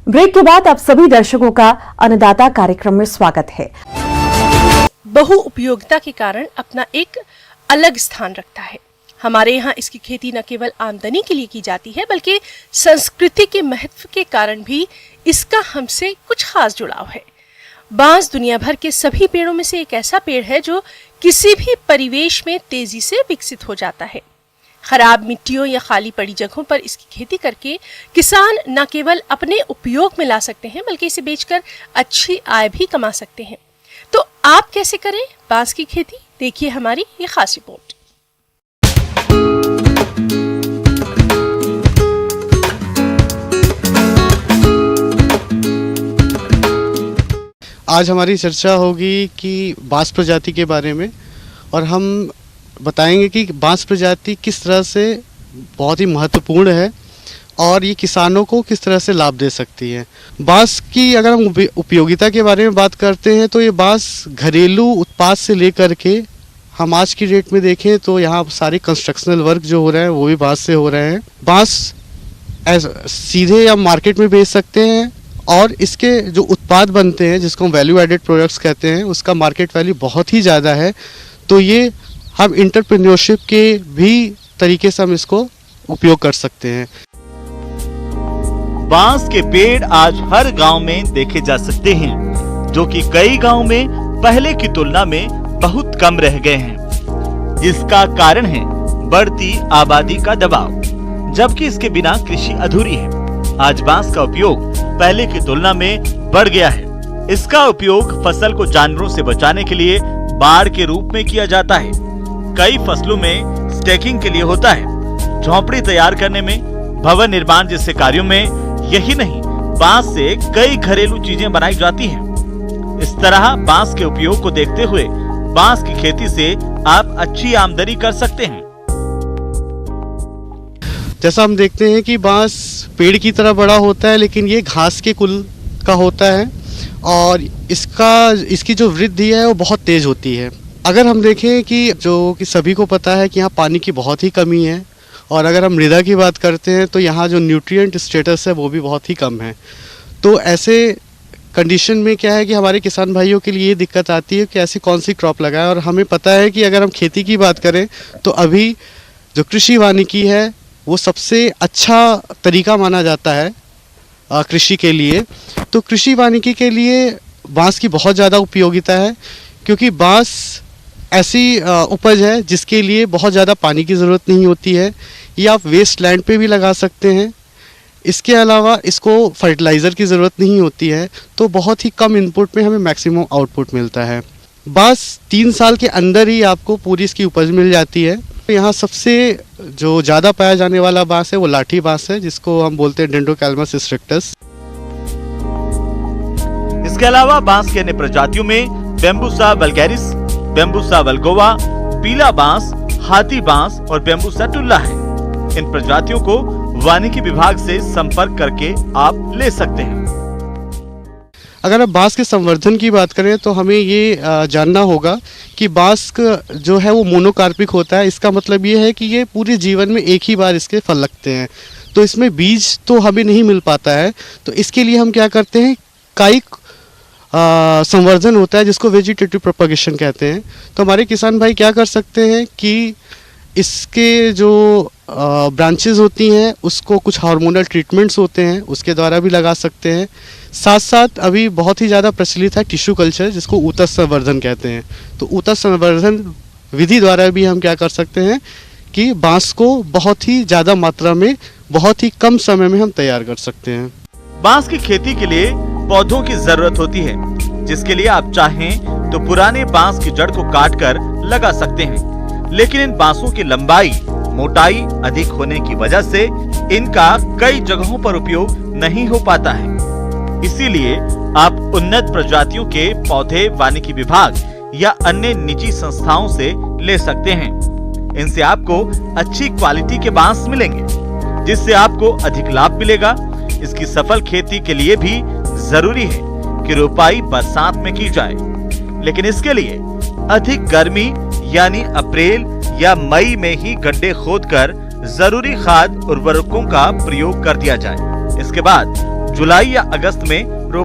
Break के बाद आप सभी दर्शकों का अन्नदाता कार्यक्रम में स्वागत है। बहुउपयोगिता के कारण अपना एक अलग स्थान रखता है। हमारे यहाँ इसकी खेती न केवल आमदनी के लिए की जाती है बल्कि संस्कृति के महत्व के कारण भी इसका हमसे कुछ खास जुड़ाव है। बांस दुनिया भर के सभी पेड़ों में से एक ऐसा पेड़ है जो किसी भी परिवेश में तेजी से विकसित हो जाता है। खराब मिट्टियों या खाली पड़ी जगहों पर इसकी खेती करके किसान न केवल अपने उपयोग में ला सकते हैं बल्कि इसे बेचकर अच्छी आय भी कमा सकते हैं। तो आप कैसे करें बांस की खेती? देखिए हमारी ये खास रिपोर्ट। आज हमारी चर्चा होगी कि बांस प्रजाति के बारे में, और हम बताएंगे कि बांस प्रजाति किस तरह से बहुत ही महत्वपूर्ण है और ये किसानों को किस तरह से लाभ दे सकती है। बांस की अगर हम उपयोगिता के बारे में बात करते हैं तो ये बांस घरेलू उत्पाद से लेकर के हम आज की डेट में देखें तो यहाँ सारे कंस्ट्रक्शनल वर्क जो हो रहे हैं वो भी बांस से हो रहे हैं। बांस सीधे हम मार्केट में बेच सकते हैं और इसके जो उत्पाद बनते हैं जिसको हम वैल्यू एडेड प्रोडक्ट्स कहते हैं उसका मार्केट वैल्यू बहुत ही ज़्यादा है। तो ये हम एंटरप्रेन्योरशिप के भी तरीके से हम इसको उपयोग कर सकते हैं। बांस के पेड़ आज हर गांव में देखे जा सकते हैं, जो कि कई गांव में पहले की तुलना में बहुत कम रह गए हैं, जिसका कारण है बढ़ती आबादी का दबाव, जबकि इसके बिना कृषि अधूरी है। आज बांस का उपयोग पहले की तुलना में बढ़ गया है। इसका उपयोग फसल को जानवरों से बचाने के लिए बाड़ के रूप में किया जाता है। कई फसलों में स्टैकिंग के लिए होता है, झोंपड़ी तैयार करने में, भवन निर्माण जैसे कार्यों में। यही नहीं, बांस से कई घरेलू चीजें बनाई जाती हैं। इस तरह बांस के उपयोग को देखते हुए बांस की खेती से आप अच्छी आमदनी कर सकते हैं। जैसा हम देखते हैं कि बांस पेड़ की तरह बड़ा होता है, लेकिन ये घास के कुल का होता है और इसकी जो वृद्धि है वो बहुत तेज होती है। अगर हम देखें कि सभी को पता है कि यहाँ पानी की बहुत ही कमी है, और अगर हम मृदा की बात करते हैं तो यहाँ जो न्यूट्रिएंट स्टेटस है वो भी बहुत ही कम है। तो ऐसे कंडीशन में क्या है कि हमारे किसान भाइयों के लिए ये दिक्कत आती है कि ऐसी कौन सी क्रॉप लगाएं। और हमें पता है कि अगर हम खेती की बात करें तो अभी जो कृषि वानिकी है वो सबसे अच्छा तरीका माना जाता है कृषि के लिए। तो कृषि वानिकी के लिए बांस की बहुत ज़्यादा उपयोगिता है, क्योंकि बांस ऐसी उपज है जिसके लिए बहुत ज़्यादा पानी की ज़रूरत नहीं होती है। ये आप वेस्ट लैंड पे भी लगा सकते हैं। इसके अलावा इसको फर्टिलाइज़र की ज़रूरत नहीं होती है, तो बहुत ही कम इनपुट में हमें मैक्सिमम आउटपुट मिलता है। बांस 3 साल के अंदर ही आपको पूरी इसकी उपज मिल जाती है। यहाँ सबसे जो ज़्यादा पाया जाने वाला बांस है वो लाठी बांस है, जिसको हम बोलते हैं डेंड्रोकैलमस स्ट्रिक्टस। इसके अलावा बांस के अन्य प्रजातियों में बैम्बूसा वल्गैरिस, बैम्बूसा वल्गोवा, पीला बांस, हाथी बांस और बैम्बूसा टुल्ला है। इन प्रजातियों को वानिकी विभाग से संपर्क करके आप ले सकते हैं। अगर आप बांस के संवर्धन की बात करें तो हमें ये जानना होगा कि बांस जो है वो मोनोकार्पिक होता है। इसका मतलब ये है कि ये पूरे जीवन में एक ही बार इसके फल लगते हैं, तो इसमें बीज तो हमें नहीं मिल पाता है। तो इसके लिए हम क्या करते हैं, कायिक संवर्धन होता है जिसको वेजिटेटिव प्रोपगेशन कहते हैं। तो हमारे किसान भाई क्या कर सकते हैं कि इसके जो ब्रांचेस होती हैं उसको कुछ हार्मोनल ट्रीटमेंट्स होते हैं उसके द्वारा भी लगा सकते हैं। साथ साथ अभी बहुत ही ज़्यादा प्रचलित है टिश्यू कल्चर, जिसको ऊतक संवर्धन कहते हैं। तो ऊतक संवर्धन विधि द्वारा भी हम क्या कर सकते हैं कि बांस को बहुत ही ज़्यादा मात्रा में बहुत ही कम समय में हम तैयार कर सकते हैं। बांस की खेती के लिए पौधों की जरूरत होती है, जिसके लिए आप चाहें तो पुराने बांस की जड़ को काटकर लगा सकते हैं। लेकिन इन बांसों की लंबाई मोटाई अधिक होने की वजह से इनका कई जगहों पर उपयोग नहीं हो पाता है। इसीलिए आप उन्नत प्रजातियों के पौधे वानिकी विभाग या अन्य निजी संस्थाओं से ले सकते हैं। इनसे आपको अच्छी क्वालिटी के बांस मिलेंगे, जिससे आपको अधिक लाभ मिलेगा। इसकी सफल खेती के लिए भी जरूरी है कि रोपाई बरसात में की जाए, लेकिन इसके लिए अधिक गर्मी यानी अप्रैल या मई में ही गड्ढे खोदकर जरूरी खाद उर्वरकों का प्रयोग कर दिया जाए। इसके बाद जुलाई या अगस्त में